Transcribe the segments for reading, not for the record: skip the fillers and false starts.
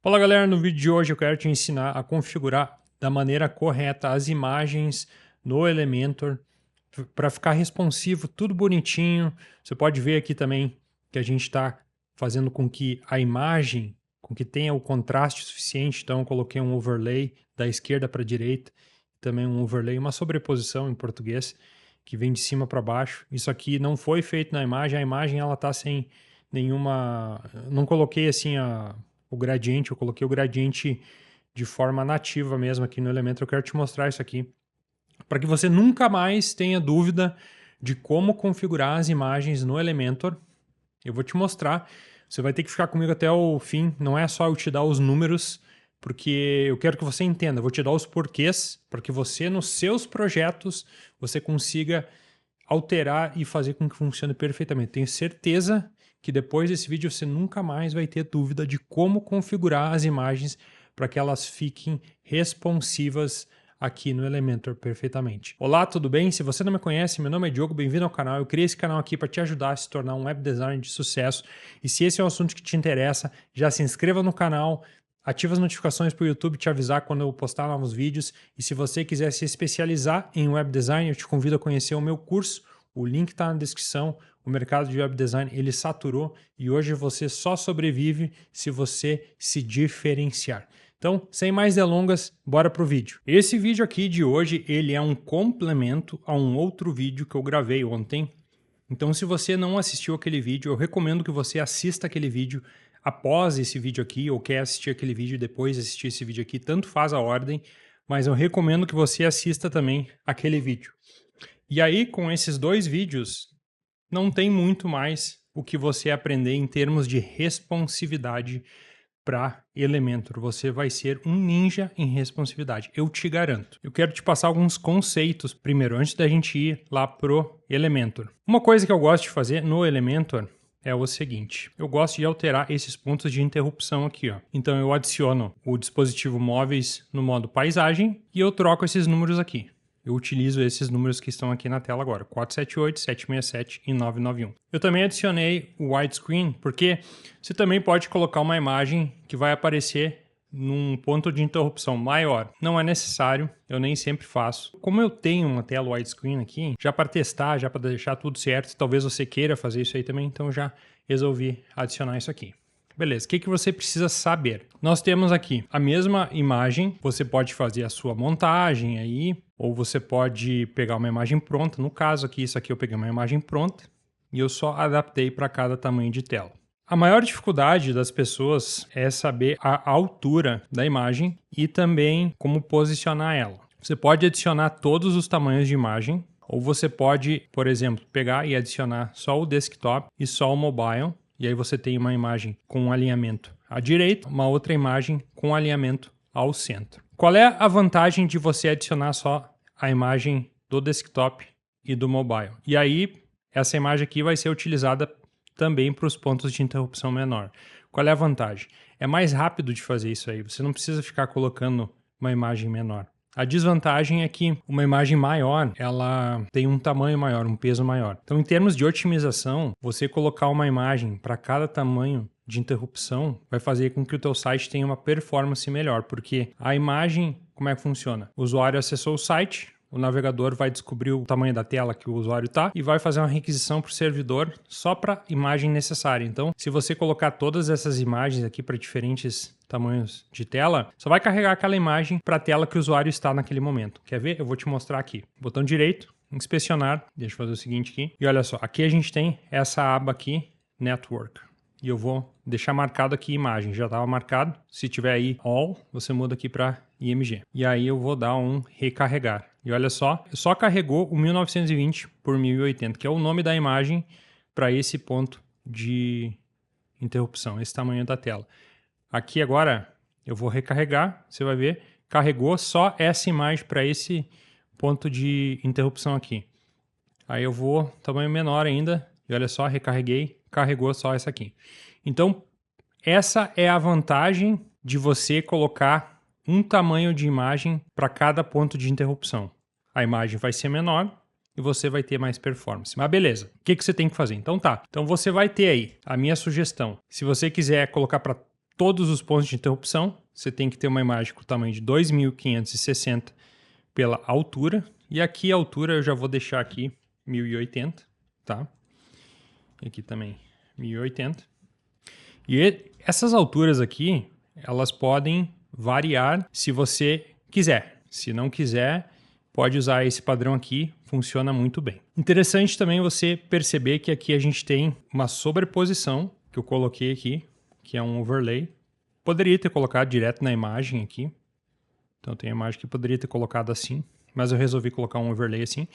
Fala galera, no vídeo de hoje eu quero te ensinar a configurar da maneira correta as imagens no Elementor para ficar responsivo, tudo bonitinho. Você pode ver aqui também que a gente está fazendo com que a imagem, com que tenha o contraste suficiente, então eu coloquei um overlay da esquerda para a direita, também um overlay, uma sobreposição em português, que vem de cima para baixo. Isso aqui não foi feito na imagem, a imagem ela está sem nenhuma... Não coloquei assim o gradiente, eu coloquei o gradiente de forma nativa mesmo aqui no Elementor. Eu quero te mostrar isso aqui, para que você nunca mais tenha dúvida de como configurar as imagens no Elementor. Eu vou te mostrar, você vai ter que ficar comigo até o fim, não é só eu te dar os números, porque eu quero que você entenda, eu vou te dar os porquês, para que você nos seus projetos, você consiga alterar e fazer com que funcione perfeitamente. Tenho certeza que depois desse vídeo você nunca mais vai ter dúvida de como configurar as imagens para que elas fiquem responsivas aqui no Elementor perfeitamente. Olá, tudo bem? Se você não me conhece, meu nome é Diogo, bem-vindo ao canal. Eu criei esse canal aqui para te ajudar a se tornar um web designer de sucesso. E se esse é um assunto que te interessa, já se inscreva no canal, ative as notificações para o YouTube te avisar quando eu postar novos vídeos. E se você quiser se especializar em web design, eu te convido a conhecer o meu curso. O link está na descrição. O mercado de web design ele saturou e hoje você só sobrevive se você se diferenciar. Então, sem mais delongas, bora pro vídeo. Esse vídeo aqui de hoje, ele é um complemento a um outro vídeo que eu gravei ontem. Então, se você não assistiu aquele vídeo, eu recomendo que você assista aquele vídeo após esse vídeo aqui, ou quer assistir aquele vídeo e depois assistir esse vídeo aqui, tanto faz a ordem, mas eu recomendo que você assista também aquele vídeo. E aí, com esses dois vídeos, não tem muito mais o que você aprender em termos de responsividade para Elementor. Você vai ser um ninja em responsividade, eu te garanto. Eu quero te passar alguns conceitos primeiro, antes da gente ir lá pro Elementor. Uma coisa que eu gosto de fazer no Elementor é o seguinte, eu gosto de alterar esses pontos de interrupção aqui, ó. Então eu adiciono o dispositivo móveis no modo paisagem e eu troco esses números aqui. Eu utilizo esses números que estão aqui na tela agora, 478, 767 e 991. Eu também adicionei o widescreen, porque você também pode colocar uma imagem que vai aparecer num ponto de interrupção maior. Não é necessário, eu nem sempre faço. Como eu tenho uma tela widescreen aqui, já para testar, já para deixar tudo certo, talvez você queira fazer isso aí também, então já resolvi adicionar isso aqui. Beleza, o que você precisa saber? Nós temos aqui a mesma imagem, você pode fazer a sua montagem aí, ou você pode pegar uma imagem pronta. No caso aqui, isso aqui eu peguei uma imagem pronta e eu só adaptei para cada tamanho de tela. A maior dificuldade das pessoas é saber a altura da imagem e também como posicionar ela. Você pode adicionar todos os tamanhos de imagem, ou você pode, por exemplo, pegar e adicionar só o desktop e só o mobile. E aí você tem uma imagem com um alinhamento à direita, uma outra imagem com alinhamento ao centro. Qual é a vantagem de você adicionar só a imagem do desktop e do mobile? E aí, essa imagem aqui vai ser utilizada também para os pontos de interrupção menor. Qual é a vantagem? É mais rápido de fazer isso aí, você não precisa ficar colocando uma imagem menor. A desvantagem é que uma imagem maior, ela tem um tamanho maior, um peso maior. Então, em termos de otimização, você colocar uma imagem para cada tamanho de interrupção vai fazer com que o teu site tenha uma performance melhor, porque a imagem, como é que funciona? O usuário acessou o site, o navegador vai descobrir o tamanho da tela que o usuário está e vai fazer uma requisição para o servidor só para a imagem necessária. Então, se você colocar todas essas imagens aqui para diferentes tamanhos de tela, só vai carregar aquela imagem para a tela que o usuário está naquele momento. Quer ver? Eu vou te mostrar aqui. Botão direito, inspecionar. Deixa eu fazer o seguinte aqui. E olha só, aqui a gente tem essa aba aqui, Network. E eu vou deixar marcado aqui imagem, já estava marcado. Se tiver aí All, você muda aqui para IMG. E aí eu vou dar um recarregar. E olha só carregou o 1920 por 1080, que é o nome da imagem para esse ponto de interrupção, esse tamanho da tela. Aqui agora eu vou recarregar, você vai ver, carregou só essa imagem para esse ponto de interrupção aqui. Aí eu vou, tamanho menor ainda, e olha só, recarreguei, carregou só essa aqui. Então, essa é a vantagem de você colocar um tamanho de imagem para cada ponto de interrupção. A imagem vai ser menor e você vai ter mais performance. Mas beleza, o que você tem que fazer? Então tá, então você vai ter aí a minha sugestão. Se você quiser colocar para todos os pontos de interrupção. Você tem que ter uma imagem com o tamanho de 2560 pela altura. E aqui a altura eu já vou deixar aqui 1080, tá? E aqui também 1080. E essas alturas aqui, elas podem variar se você quiser. Se não quiser, pode usar esse padrão aqui, funciona muito bem. Interessante também você perceber que aqui a gente tem uma sobreposição, que eu coloquei aqui, que é um overlay. Poderia ter colocado direto na imagem aqui. Então tem a imagem que poderia ter colocado assim, mas eu resolvi colocar um overlay assim.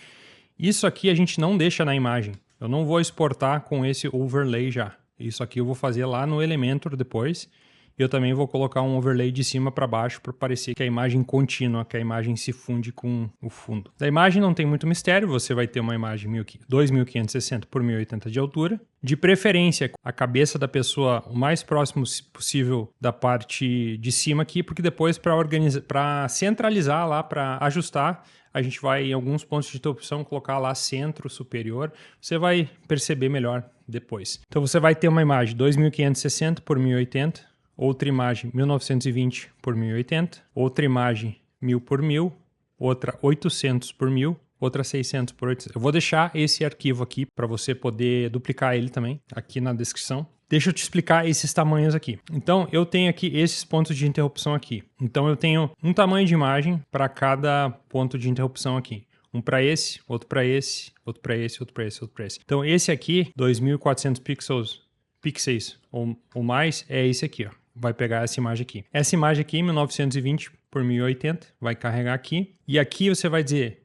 Isso aqui a gente não deixa na imagem. Eu não vou exportar com esse overlay já. Isso aqui eu vou fazer lá no Elementor depois. Eu também vou colocar um overlay de cima para baixo para parecer que a imagem é contínua, que a imagem se funde com o fundo. Da imagem não tem muito mistério, você vai ter uma imagem 2560 por 1080 de altura. De preferência, a cabeça da pessoa o mais próximo possível da parte de cima aqui, porque depois para centralizar lá, para ajustar, a gente vai em alguns pontos de interrupção colocar lá centro superior. Você vai perceber melhor depois. Então você vai ter uma imagem 2560 por 1080, outra imagem 1920 por 1080, outra imagem 1000 por 1000, outra 800 por 1000, outra 600 por 800. Eu vou deixar esse arquivo aqui para você poder duplicar ele também aqui na descrição. Deixa eu te explicar esses tamanhos aqui. Então, eu tenho aqui esses pontos de interrupção aqui. Então, eu tenho um tamanho de imagem para cada ponto de interrupção aqui. Um para esse, outro para esse, outro para esse, outro para esse, outro para esse. Então, esse aqui, 2400 pixels ou mais, é esse aqui, ó. Vai pegar essa imagem aqui. Essa imagem aqui, 1920 por 1080, vai carregar aqui. E aqui você vai dizer,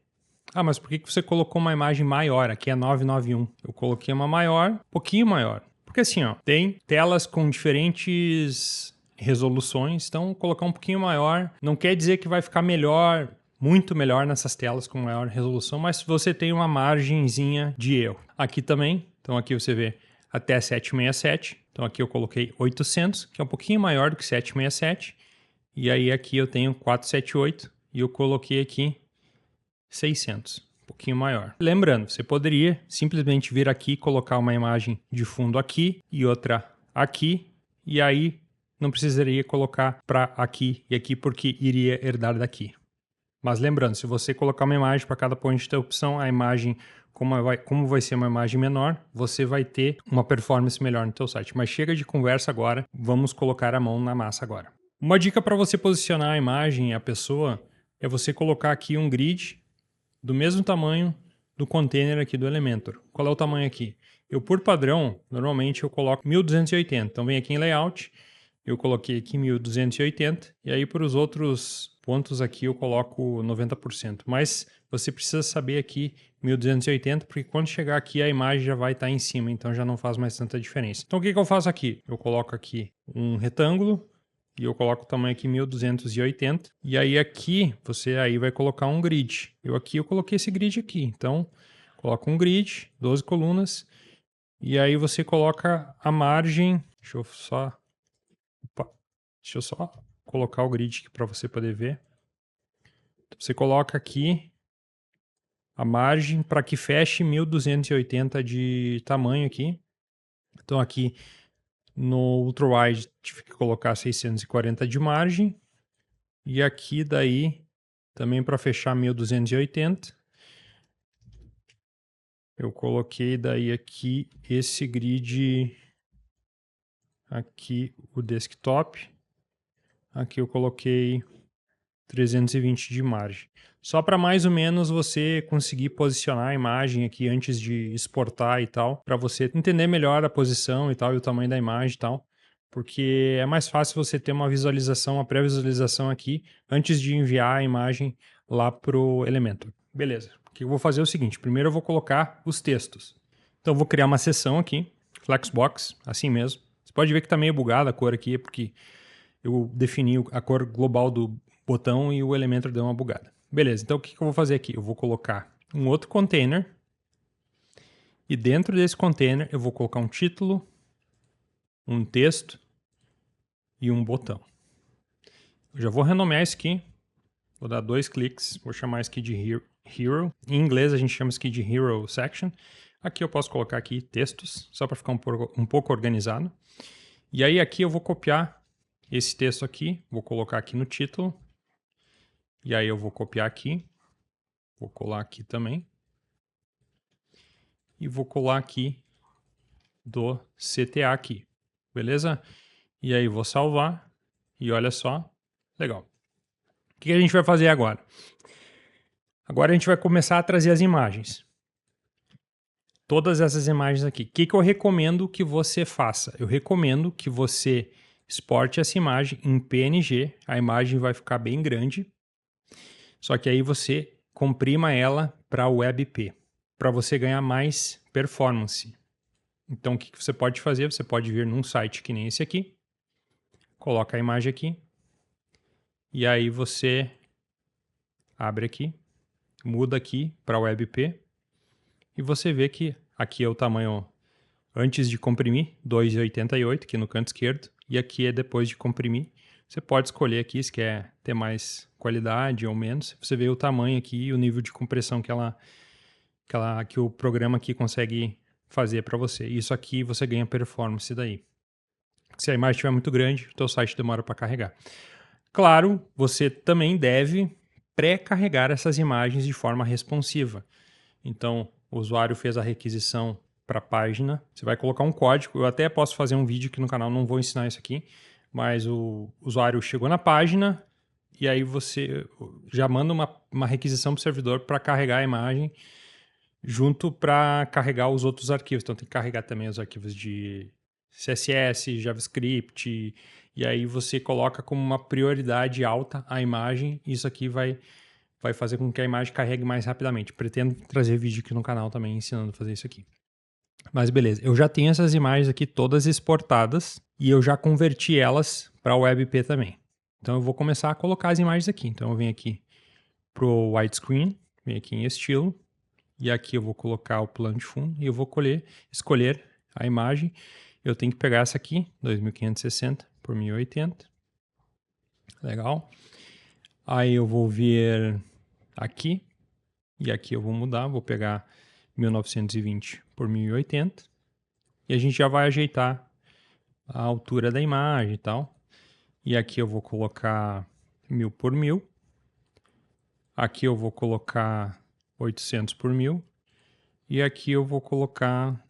ah, mas por que você colocou uma imagem maior? Aqui é 991. Eu coloquei uma maior, um pouquinho maior. Porque assim, ó, tem telas com diferentes resoluções, então colocar um pouquinho maior não quer dizer que vai ficar melhor, muito melhor nessas telas com maior resolução, mas você tem uma margenzinha de erro. Aqui também, então aqui você vê até 767, então aqui eu coloquei 800, que é um pouquinho maior do que 767, e aí aqui eu tenho 478 e eu coloquei aqui 600. Um pouquinho maior. Lembrando, você poderia simplesmente vir aqui, colocar uma imagem de fundo aqui e outra aqui, e aí não precisaria colocar para aqui e aqui, porque iria herdar daqui. Mas lembrando, se você colocar uma imagem para cada ponto de interrupção, a imagem, como vai ser uma imagem menor, você vai ter uma performance melhor no teu site. Mas chega de conversa agora, vamos colocar a mão na massa agora. Uma dica para você posicionar a imagem e a pessoa é você colocar aqui um grid do mesmo tamanho do container aqui do Elementor. Qual é o tamanho aqui? Eu, por padrão, normalmente eu coloco 1280. Então, vem aqui em Layout, eu coloquei aqui 1280, e aí para os outros pontos aqui eu coloco 90%. Mas você precisa saber aqui 1280, porque quando chegar aqui a imagem já vai estar em cima, então já não faz mais tanta diferença. Então, o que eu faço aqui? Eu coloco aqui um retângulo, e eu coloco o tamanho aqui 1280. E aí aqui, você aí vai colocar um grid. Eu coloquei esse grid aqui. Então, coloca um grid, 12 colunas. E aí você coloca a margem. Deixa eu só colocar o grid aqui para você poder ver. Então, você coloca aqui a margem para que feche 1280 de tamanho aqui. Então aqui no ultrawide tive que colocar 640 de margem. E aqui daí, também para fechar 1280, eu coloquei daí aqui esse grid, aqui o desktop, aqui eu coloquei 320 de margem. Só para mais ou menos você conseguir posicionar a imagem aqui antes de exportar e tal, para você entender melhor a posição e tal, e o tamanho da imagem e tal. Porque é mais fácil você ter uma visualização, uma pré-visualização aqui, antes de enviar a imagem lá para o Elementor. Beleza. O que eu vou fazer é o seguinte, primeiro eu vou colocar os textos. Então eu vou criar uma seção aqui, Flexbox, assim mesmo. Você pode ver que está meio bugada a cor aqui, porque eu defini a cor global do botão e o Elementor deu uma bugada. Beleza, então o que eu vou fazer aqui? Eu vou colocar um outro container, e dentro desse container eu vou colocar um título, um texto e um botão. Eu já vou renomear isso aqui. Vou dar 2 cliques. Vou chamar isso aqui de Hero. Em inglês a gente chama isso aqui de Hero Section. Aqui eu posso colocar aqui textos, só para ficar um pouco organizado. E aí aqui eu vou copiar esse texto aqui, vou colocar aqui no título, e aí eu vou copiar aqui, vou colar aqui também, e vou colar aqui do CTA aqui, beleza? E aí vou salvar, e olha só, legal. O que a gente vai fazer agora? Agora a gente vai começar a trazer as imagens. Todas essas imagens aqui. O que eu recomendo que você faça? Eu recomendo que você exporte essa imagem em PNG. A imagem vai ficar bem grande. Só que aí você comprima ela para WebP, para você ganhar mais performance. Então o que você pode fazer? Você pode vir num site que nem esse aqui, coloca a imagem aqui, e aí você abre aqui, muda aqui para WebP, e você vê que aqui é o tamanho antes de comprimir, 2,88 aqui no canto esquerdo, e aqui é depois de comprimir. Você pode escolher aqui se quer ter mais qualidade ou menos. Você vê o tamanho aqui e o nível de compressão que o programa aqui consegue fazer para você. Isso aqui você ganha performance daí. Se a imagem estiver muito grande, o teu site demora para carregar. Claro, você também deve pré-carregar essas imagens de forma responsiva. Então, o usuário fez a requisição para a página, você vai colocar um código. Eu até posso fazer um vídeo aqui no canal, não vou ensinar isso aqui, mas o usuário chegou na página e aí você já manda uma requisição para o servidor para carregar a imagem junto para carregar os outros arquivos. Então tem que carregar também os arquivos de CSS, JavaScript, e aí você coloca como uma prioridade alta a imagem. Isso aqui vai fazer com que a imagem carregue mais rapidamente. Pretendo trazer vídeo aqui no canal também ensinando a fazer isso aqui. Mas beleza, eu já tenho essas imagens aqui todas exportadas e eu já converti elas para o WebP também. Então eu vou começar a colocar as imagens aqui. Então eu venho aqui para o widescreen, venho aqui em estilo, e aqui eu vou colocar o plano de fundo e eu vou escolher a imagem. Eu tenho que pegar essa aqui, 2560 por 1080. Legal. Aí eu vou vir aqui, e aqui eu vou mudar, vou pegar 1920 por 1080. E a gente já vai ajeitar a altura da imagem e tal. E aqui eu vou colocar 1000 por 1000. Aqui eu vou colocar 800 por 1000. E aqui eu vou colocar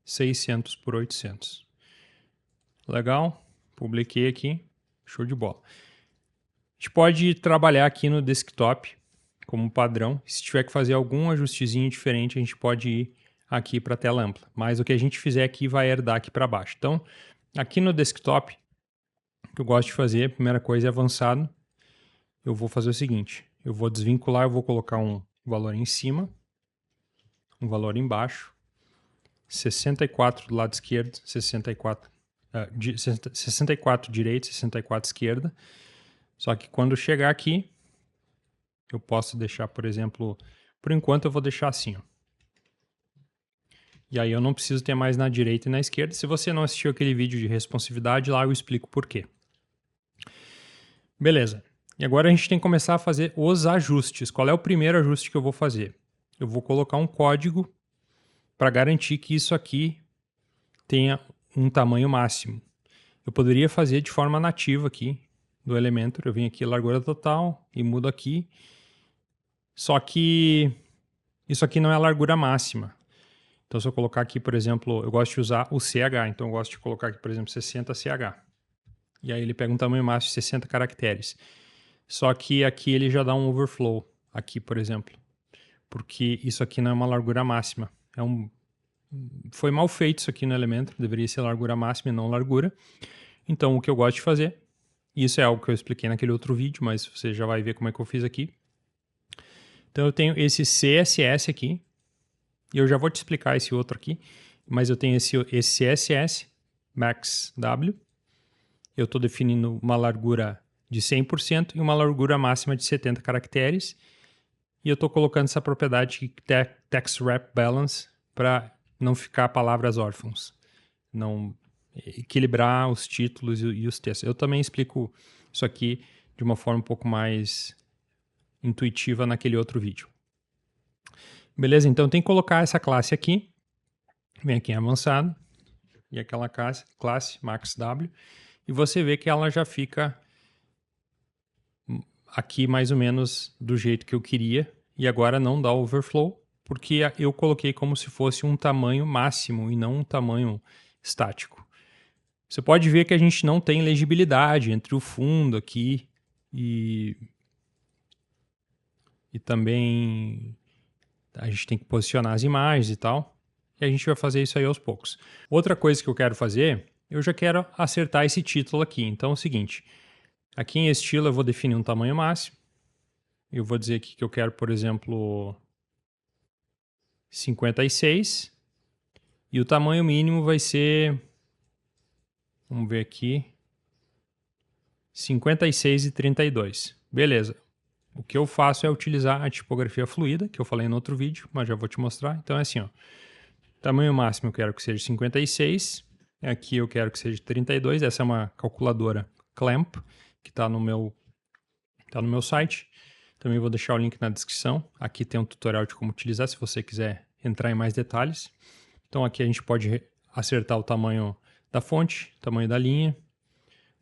600 por 800. Legal? Publiquei aqui. Show de bola. A gente pode trabalhar aqui no desktop como padrão. Se tiver que fazer algum ajustezinho diferente, a gente pode ir aqui para a tela ampla. Mas o que a gente fizer aqui vai herdar aqui para baixo. Então, aqui no desktop, o que eu gosto de fazer, a primeira coisa é avançado. Eu vou fazer o seguinte, eu vou desvincular, eu vou colocar um valor em cima, um valor embaixo, 64 do lado esquerdo, 64 direita, 64 esquerda. Só que quando chegar aqui, eu posso deixar, por exemplo, por enquanto eu vou deixar assim, ó. E aí eu não preciso ter mais na direita e na esquerda. Se você não assistiu aquele vídeo de responsividade, lá eu explico por quê. Beleza. E agora a gente tem que começar a fazer os ajustes. Qual é o primeiro ajuste que eu vou fazer? Eu vou colocar um código para garantir que isso aqui tenha um tamanho máximo. Eu poderia fazer de forma nativa aqui do Elementor. Eu venho aqui largura total e mudo aqui. Só que isso aqui não é a largura máxima. Então, se eu colocar aqui, por exemplo, eu gosto de usar o CH. Então, eu gosto de colocar aqui, por exemplo, 60 CH. E aí ele pega um tamanho máximo de 60 caracteres. Só que aqui ele já dá um overflow. Aqui, por exemplo. Porque isso aqui não é uma largura máxima. Foi mal feito isso aqui no Elementor. Deveria ser largura máxima e não largura. Então, o que eu gosto de fazer, e isso é algo que eu expliquei naquele outro vídeo, mas você já vai ver como é que eu fiz aqui. Então, eu tenho esse CSS aqui. E eu já vou te explicar esse outro aqui. Mas eu tenho esse CSS, max w. Eu estou definindo uma largura de 100% e uma largura máxima de 70 caracteres. E eu estou colocando essa propriedade text wrap balance para não ficar palavras órfãos. Não equilibrar os títulos e os textos. Eu também explico isso aqui de uma forma um pouco mais intuitiva naquele outro vídeo. Beleza? Então tem que colocar essa classe aqui. Vem aqui em avançado. E aquela classe maxw. e você vê que ela já fica aqui mais ou menos do jeito que eu queria, e agora não dá overflow, porque eu coloquei como se fosse um tamanho máximo e não um tamanho estático. Você pode ver que a gente não tem legibilidade entre o fundo aqui e também a gente tem que posicionar as imagens e tal. E a gente vai fazer isso aí aos poucos. Outra coisa que eu quero fazer, eu já quero acertar esse título aqui. Então é o seguinte, aqui em estilo eu vou definir um tamanho máximo. Eu vou dizer aqui que eu quero, por exemplo, 56. E o tamanho mínimo vai ser, vamos ver aqui, 56 e 32. Beleza. O que eu faço é utilizar a tipografia fluida, que eu falei no outro vídeo, mas já vou te mostrar. Então é assim, ó. Tamanho máximo eu quero que seja 56. Aqui eu quero que seja 32. Essa é uma calculadora Clamp, que está no meu site. Também vou deixar o link na descrição. Aqui tem um tutorial de como utilizar, se você quiser entrar em mais detalhes. Então aqui a gente pode acertar o tamanho da fonte, tamanho da linha,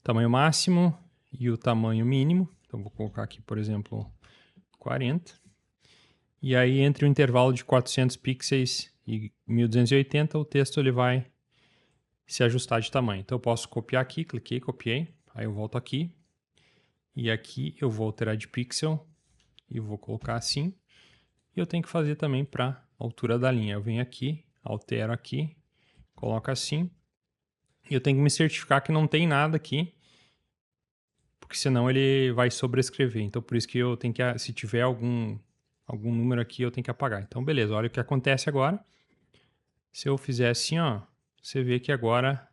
tamanho máximo e o tamanho mínimo. Então vou colocar aqui, por exemplo, 40. E aí entre o intervalo de 400 pixels e 1280, o texto ele vai se ajustar de tamanho. Então eu posso copiar aqui, cliquei, copiei, aí eu volto aqui. E aqui eu vou alterar de pixel e vou colocar assim. E eu tenho que fazer também para a altura da linha. Eu venho aqui, altero aqui, coloco assim. E eu tenho que me certificar que não tem nada aqui, porque senão ele vai sobrescrever. Então por isso que eu tenho que, se tiver algum número aqui, eu tenho que apagar. Então beleza, olha o que acontece agora. Se eu fizer assim, ó, você vê que agora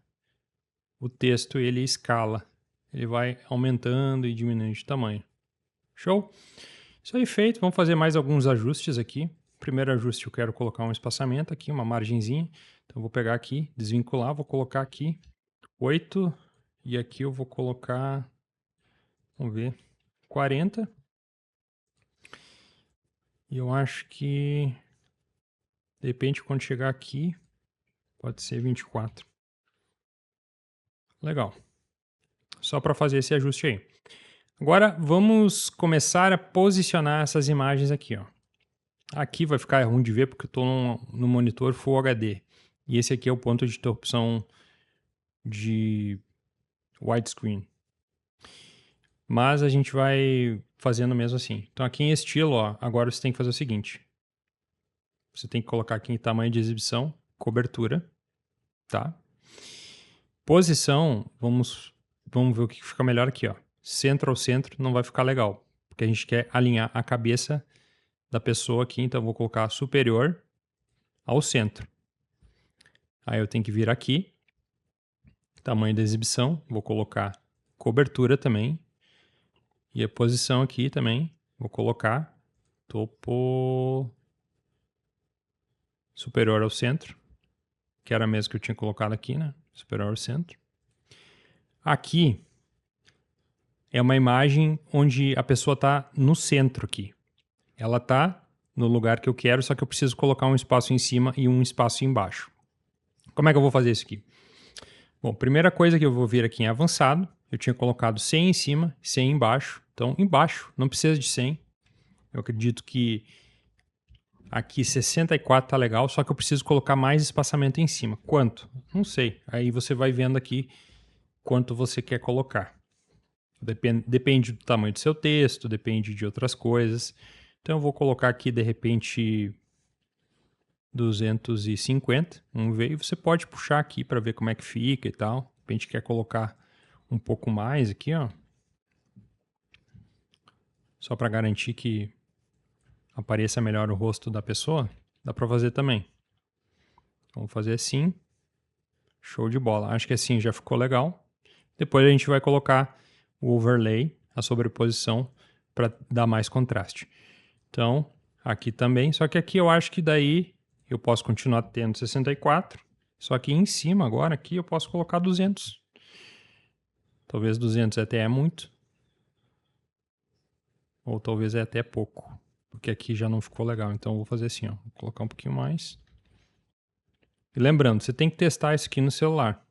o texto ele escala. Ele vai aumentando e diminuindo de tamanho. Show? Isso aí feito, vamos fazer mais alguns ajustes aqui. Primeiro ajuste eu quero colocar um espaçamento aqui, uma margenzinha. Então eu vou pegar aqui, desvincular, vou colocar aqui 8 e aqui eu vou colocar, vamos ver, 40. E eu acho que de repente quando chegar aqui pode ser 24. Legal. Só para fazer esse ajuste aí. Agora vamos começar a posicionar essas imagens aqui, ó. Aqui vai ficar ruim de ver porque eu estou no monitor Full HD. E esse aqui é o ponto de interrupção de widescreen. Mas a gente vai fazendo mesmo assim. Então aqui em estilo, ó, agora você tem que fazer o seguinte. Você tem que colocar aqui em tamanho de exibição, cobertura, tá? Posição, vamos ver o que fica melhor aqui, ó. Centro ao centro não vai ficar legal, porque a gente quer alinhar a cabeça da pessoa aqui, então eu vou colocar superior ao centro. Aí eu tenho que vir aqui, tamanho da exibição, vou colocar cobertura também, e a posição aqui também, vou colocar topo superior ao centro, que era a mesma que eu tinha colocado aqui, né? Superior ao centro. Aqui é uma imagem onde a pessoa está no centro aqui. Ela está no lugar que eu quero, só que eu preciso colocar um espaço em cima e um espaço embaixo. Como é que eu vou fazer isso aqui? Bom, primeira coisa que eu vou vir aqui em avançado, eu tinha colocado 100 em cima, 100 embaixo. Então, embaixo, não precisa de 100. Eu acredito que aqui 64 tá legal, só que eu preciso colocar mais espaçamento em cima. Quanto? Não sei. Aí você vai vendo aqui quanto você quer colocar. Depende do tamanho do seu texto, depende de outras coisas. Então eu vou colocar aqui, de repente, 250. Vamos ver. E você pode puxar aqui para ver como é que fica e tal. De repente quer colocar um pouco mais aqui, ó. Só para garantir que apareça melhor o rosto da pessoa. Dá para fazer também. Vamos fazer assim. Show de bola. Acho que assim já ficou legal. Depois a gente vai colocar o overlay, a sobreposição, para dar mais contraste. Então, aqui também. Só que aqui eu acho que daí eu posso continuar tendo 64. Só que em cima agora, aqui eu posso colocar 200. Talvez 200 até é muito. Ou talvez é até pouco. Porque aqui já não ficou legal. Então eu vou fazer assim, ó. Vou colocar um pouquinho mais. E lembrando, você tem que testar isso aqui no celular.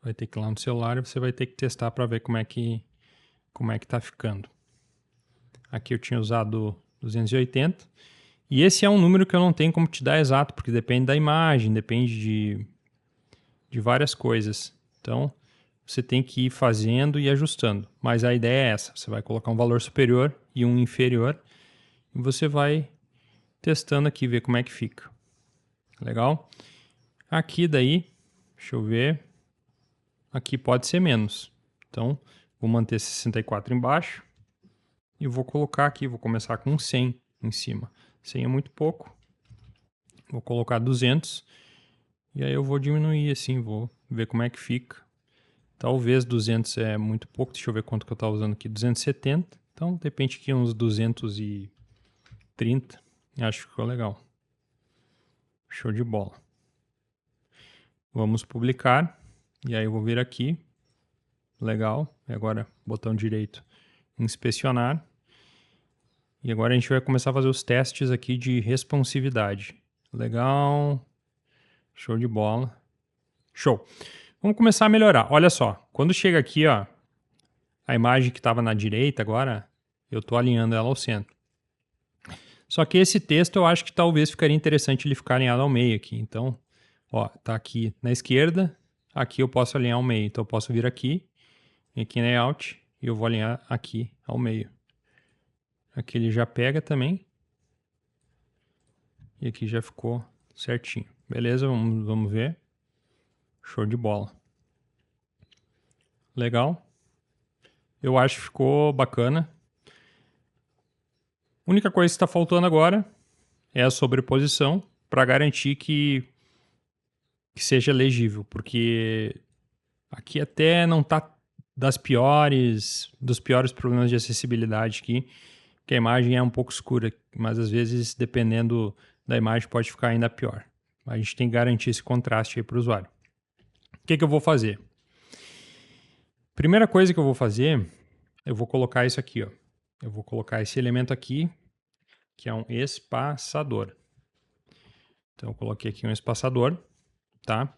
vai ter que ir lá no celular e você vai ter que testar para ver como é que tá ficando. Aqui eu tinha usado 280. E esse é um número que eu não tenho como te dar exato, porque depende da imagem, depende de várias coisas. Então, você tem que ir fazendo e ajustando. Mas a ideia é essa. Você vai colocar um valor superior e um inferior. E você vai testando aqui, ver como é que fica. Legal? Aqui daí, deixa eu ver. Aqui pode ser menos. Então, vou manter 64 embaixo. E vou colocar aqui, vou começar com 100 em cima. 100 é muito pouco. Vou colocar 200. E aí eu vou diminuir assim, vou ver como é que fica. Talvez 200 é muito pouco. Deixa eu ver quanto que eu estava usando aqui. 270. Então, de repente aqui uns 230. Acho que ficou legal. Show de bola. Vamos publicar. E aí eu vou vir aqui. Legal. E agora, botão direito, inspecionar. E agora a gente vai começar a fazer os testes aqui de responsividade. Legal. Show de bola. Show. Vamos começar a melhorar. Olha só. Quando chega aqui, ó, a imagem que estava na direita agora, eu estou alinhando ela ao centro. Só que esse texto eu acho que talvez ficaria interessante ele ficar alinhado ao meio aqui. Então, ó, tá aqui na esquerda, aqui eu posso alinhar ao meio. Então eu posso vir aqui em layout e eu vou alinhar aqui ao meio. Aqui ele já pega também. E aqui já ficou certinho. Beleza, vamos ver. Show de bola. Legal. Eu acho que ficou bacana. A única coisa que está faltando agora é a sobreposição para garantir que seja legível, porque aqui até não está dos piores problemas de acessibilidade aqui, que a imagem é um pouco escura, mas às vezes, dependendo da imagem, pode ficar ainda pior. A gente tem que garantir esse contraste aí para o usuário. O que eu vou fazer? Primeira coisa que eu vou fazer, eu vou colocar isso aqui, ó. Eu vou colocar esse elemento aqui, que é um espaçador. Então, eu coloquei aqui um espaçador, tá?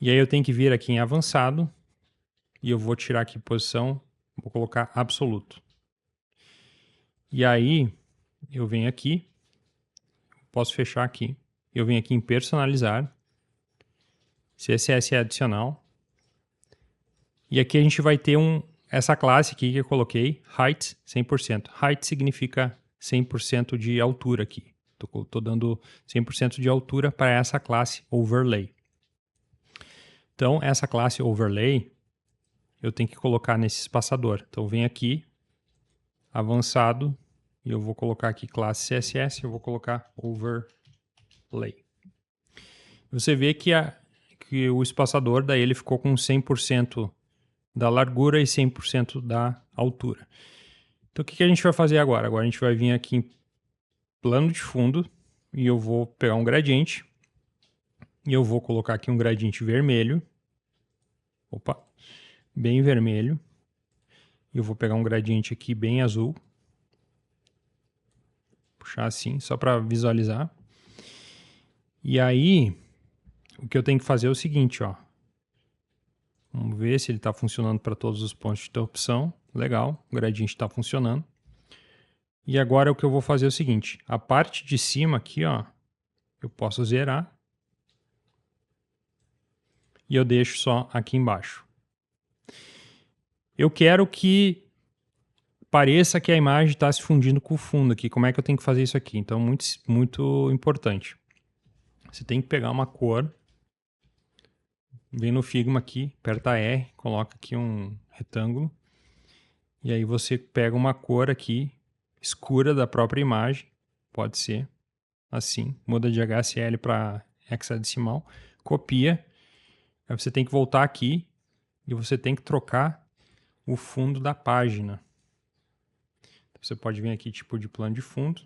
E aí eu tenho que vir aqui em avançado, e eu vou tirar aqui posição, vou colocar absoluto. E aí, eu venho aqui, posso fechar aqui. Eu venho aqui em personalizar, CSS é adicional. E aqui a gente vai ter essa classe aqui que eu coloquei, height 100%. Height significa 100% de altura aqui. Estou dando 100% de altura para essa classe overlay. Então, essa classe overlay, eu tenho que colocar nesse espaçador. Então, vem aqui, avançado, e eu vou colocar aqui classe CSS, eu vou colocar overlay. Você vê que o espaçador, daí ele ficou com 100% da largura e 100% da altura. Então, o que a gente vai fazer agora? Agora a gente vai vir aqui em plano de fundo e eu vou pegar um gradiente e eu vou colocar aqui um gradiente vermelho. Opa, bem vermelho. Eu vou pegar um gradiente aqui bem azul. Puxar assim, só para visualizar. E aí, o que eu tenho que fazer é o seguinte, ó. Vamos ver se ele está funcionando para todos os pontos de interrupção. Legal, o gradiente está funcionando. E agora o que eu vou fazer é o seguinte. A parte de cima aqui, ó, eu posso zerar. E eu deixo só aqui embaixo. Eu quero que pareça que a imagem está se fundindo com o fundo aqui. Como é que eu tenho que fazer isso aqui? Então, muito importante. Você tem que pegar uma cor, vem no Figma aqui, aperta R, coloca aqui um retângulo, e aí você pega uma cor aqui, escura da própria imagem, pode ser assim, muda de HSL para hexadecimal, copia, aí você tem que voltar aqui e você tem que trocar o fundo da página. Você pode vir aqui tipo de plano de fundo.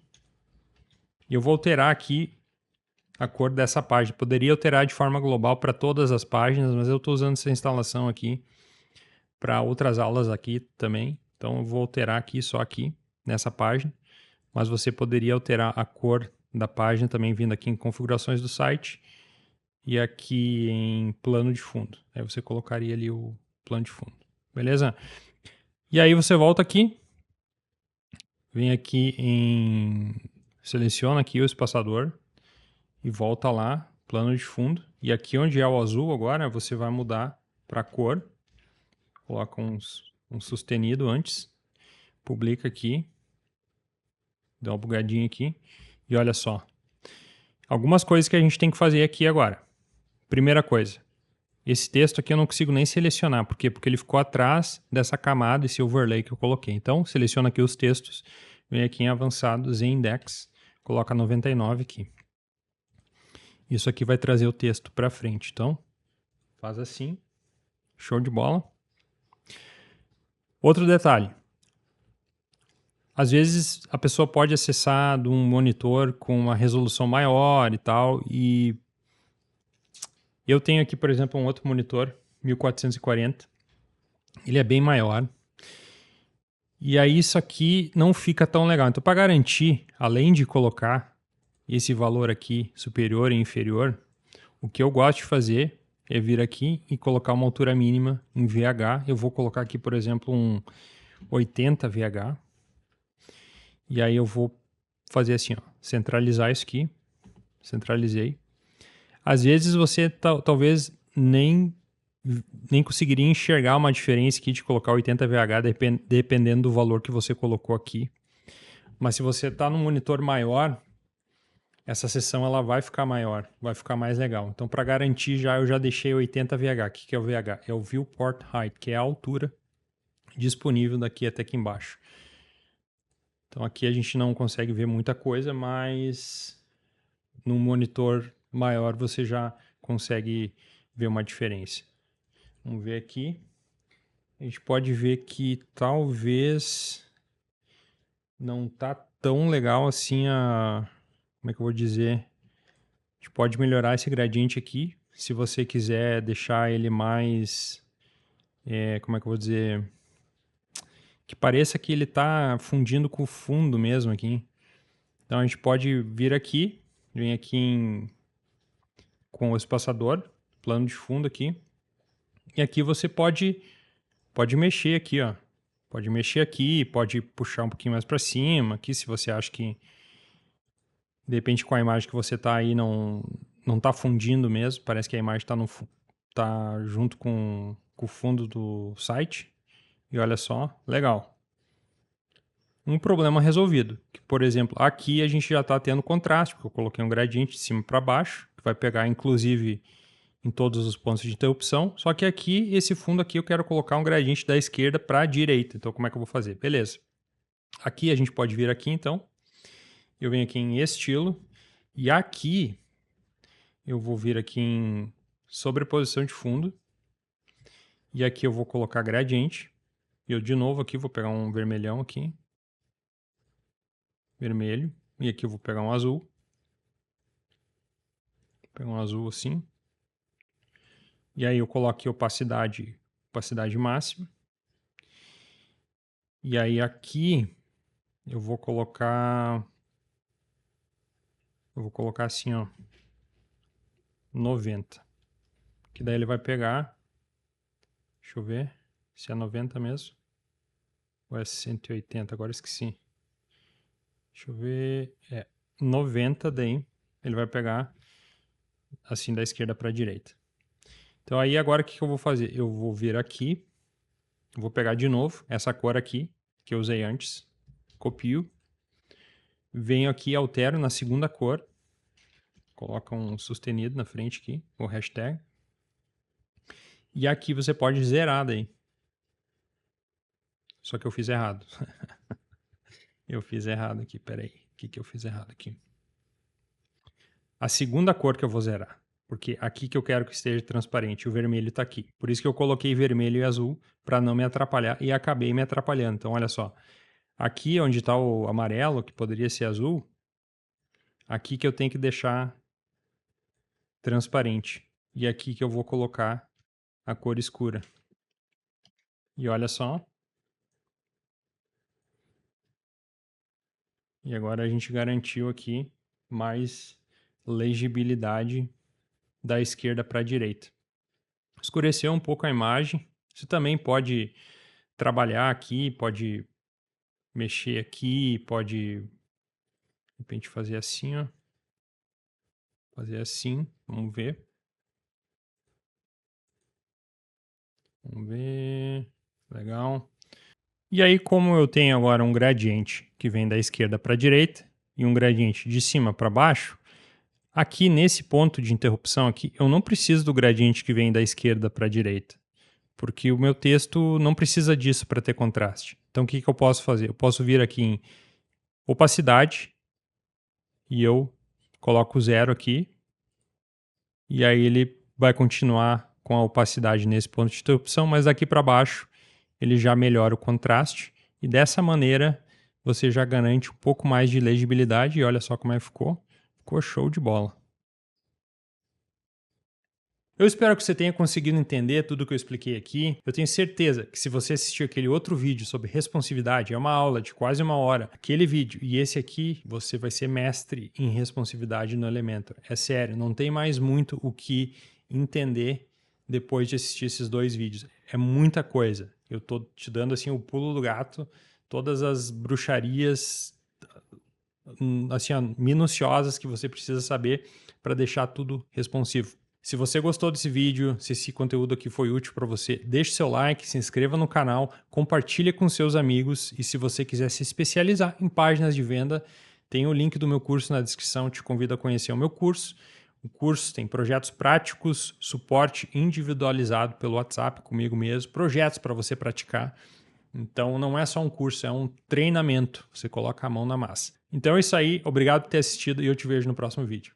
E eu vou alterar aqui a cor dessa página. Poderia alterar de forma global para todas as páginas, mas eu estou usando essa instalação aqui para outras aulas aqui também. Então eu vou alterar aqui só aqui nessa página. Mas você poderia alterar a cor da página também vindo aqui em configurações do site e aqui em plano de fundo. Aí você colocaria ali o plano de fundo, beleza? E aí você volta aqui, vem aqui seleciona aqui o espaçador e volta lá, plano de fundo. E aqui onde é o azul agora, você vai mudar para cor. Coloca um sustenido antes, publica aqui, dá uma bugadinha aqui e olha só. Algumas coisas que a gente tem que fazer aqui agora. Primeira coisa, esse texto aqui eu não consigo nem selecionar. Por quê? Porque ele ficou atrás dessa camada, esse overlay que eu coloquei. Então, seleciona aqui os textos, vem aqui em avançados, em index, coloca 99 aqui. Isso aqui vai trazer o texto para frente. Então, faz assim. Show de bola. Outro detalhe. Às vezes a pessoa pode acessar de um monitor com uma resolução maior e tal, e eu tenho aqui, por exemplo, um outro monitor, 1440, ele é bem maior, e aí isso aqui não fica tão legal. Então, para garantir, além de colocar esse valor aqui superior e inferior, o que eu gosto de fazer é vir aqui e colocar uma altura mínima em VH. Eu vou colocar aqui, por exemplo, um 80 VH. E aí eu vou fazer assim, ó, centralizar isso aqui. Centralizei. Às vezes você talvez nem conseguiria enxergar uma diferença aqui de colocar 80 VH dependendo do valor que você colocou aqui. Mas se você está num monitor maior, essa seção ela vai ficar maior, vai ficar mais legal. Então, para garantir eu já deixei 80 VH. O que é o VH? É o Viewport Height, que é a altura disponível daqui até aqui embaixo. Então, aqui a gente não consegue ver muita coisa, mas num monitor maior você já consegue ver uma diferença. Vamos ver aqui. A gente pode ver que talvez não tá tão legal assim como é que eu vou dizer? A gente pode melhorar esse gradiente aqui. Se você quiser deixar ele mais, como é que eu vou dizer? Que pareça que ele tá fundindo com o fundo mesmo aqui. Então a gente pode vir aqui, vem aqui com o espaçador, plano de fundo aqui. E aqui você pode mexer aqui, ó. Pode mexer aqui, pode puxar um pouquinho mais para cima aqui, se você acha que de repente com a imagem que você tá aí não tá fundindo mesmo, parece que a imagem tá junto com o fundo do site. E olha só, legal. Um problema resolvido, que por exemplo, aqui a gente já está tendo contraste, porque eu coloquei um gradiente de cima para baixo, que vai pegar inclusive em todos os pontos de interrupção, só que aqui, esse fundo aqui eu quero colocar um gradiente da esquerda para a direita, então como é que eu vou fazer? Beleza. Aqui a gente pode vir aqui então, eu venho aqui em estilo, e aqui eu vou vir aqui em sobreposição de fundo, e aqui eu vou colocar gradiente, e eu de novo aqui vou pegar um vermelhão aqui, vermelho, e aqui eu vou pegar um azul, pegar um azul assim, e aí eu coloco aqui opacidade máxima, e aí aqui eu vou colocar assim, ó, 90. Que daí ele vai pegar, deixa eu ver se é 90 mesmo, ou é 180, agora esqueci. Deixa eu ver, 90 daí, ele vai pegar assim da esquerda para a direita. Então aí agora o que eu vou fazer? Eu vou vir aqui, vou pegar de novo essa cor aqui, que eu usei antes, copio, venho aqui e altero na segunda cor, coloca um sustenido na frente aqui, o hashtag, e aqui você pode zerar daí. Só que eu fiz errado. Eu fiz errado aqui, peraí. O que eu fiz errado aqui? A segunda cor que eu vou zerar. Porque aqui que eu quero que esteja transparente, o vermelho está aqui. Por isso que eu coloquei vermelho e azul para não me atrapalhar e acabei me atrapalhando. Então, olha só. Aqui onde está o amarelo, que poderia ser azul, aqui que eu tenho que deixar transparente. E aqui que eu vou colocar a cor escura. E olha só. E agora a gente garantiu aqui mais legibilidade da esquerda para a direita. Escureceu um pouco a imagem. Você também pode trabalhar aqui, pode mexer aqui, pode de repente fazer assim, ó. Fazer assim, vamos ver. Vamos ver. Legal. E aí, como eu tenho agora um gradiente que vem da esquerda para a direita e um gradiente de cima para baixo, aqui nesse ponto de interrupção aqui, eu não preciso do gradiente que vem da esquerda para a direita, porque o meu texto não precisa disso para ter contraste. Então, o que eu posso fazer? Eu posso vir aqui em opacidade e eu coloco 0 aqui, e aí ele vai continuar com a opacidade nesse ponto de interrupção, mas daqui para baixo ele já melhora o contraste, e dessa maneira você já garante um pouco mais de legibilidade, e olha só como é que ficou. Ficou show de bola. Eu espero que você tenha conseguido entender tudo o que eu expliquei aqui. Eu tenho certeza que se você assistiu aquele outro vídeo sobre responsividade, é uma aula de quase 1 hora, aquele vídeo e esse aqui, você vai ser mestre em responsividade no Elementor. É sério, não tem mais muito o que entender depois de assistir esses 2 vídeos. É muita coisa. Eu tô te dando assim o pulo do gato, todas as bruxarias assim, minuciosas que você precisa saber para deixar tudo responsivo. Se você gostou desse vídeo, se esse conteúdo aqui foi útil para você, deixe seu like, se inscreva no canal, compartilhe com seus amigos, e se você quiser se especializar em páginas de venda, tem o link do meu curso na descrição, te convido a conhecer o meu curso. O curso tem projetos práticos, suporte individualizado pelo WhatsApp comigo mesmo, projetos para você praticar. Então não é só um curso, é um treinamento, você coloca a mão na massa. Então é isso aí, obrigado por ter assistido e eu te vejo no próximo vídeo.